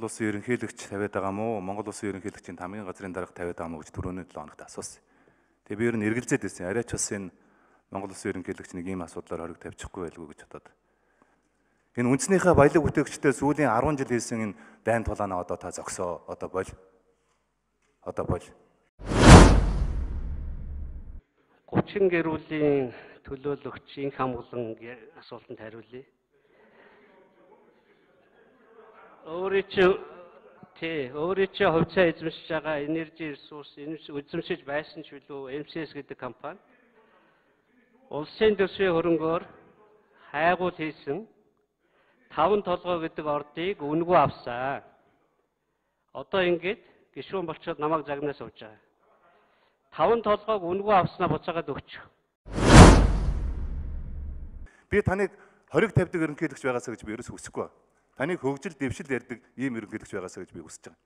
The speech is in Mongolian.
Монгол Улсын ерөнхийлөгч тавиад байгаа мó? Монгол Улсын ерөнхийлөгчийн хамгийн газрын дарга тавиад байгаа мó гэж түрүүний 7 хоногт асуусан. Тэгээ би ер нь эргэлзээд байсан. Арай ч бас энэ Монгол Улсын ерөнхийлөгч нэг ийм асуудлаар хориг тавьчихгүй байлгүй гэж бодоод. Энэ үндснийхээ баялаг бүтээгчтэй сүүлийн 10 жил хийсэн энэ дайн тулаанаа одоо та зогсоо. Одоо бол. 30 гэр бүлийн төлөөлөгч инх хамглан асуултанд хариулъя. Өөрийн чинь хувьцаа эзэмшиж байгаа Energy Resource эзэмшиж байсан ч билүү MCS гэдэг компани улсын төсвийн хөрөнгөөр хайгуул хийсэн 5 толгой гэдэг ордыг үнэгүй авсан. Одоо ингэж гишүүн болчиход намайг загнаас авч байгаа. 5 толгойг үнэгүй авснаа буцаагаад өгч. Би таныг хориг тавьдаг ерөнхийлөгч байгаасаа гэж би ерөөс хүсэхгүй байна. Таныг хөгжил дэвшил ярьдаг ийм ерөнхийлөгч байгаасаа гэж би хүсэж байгаа.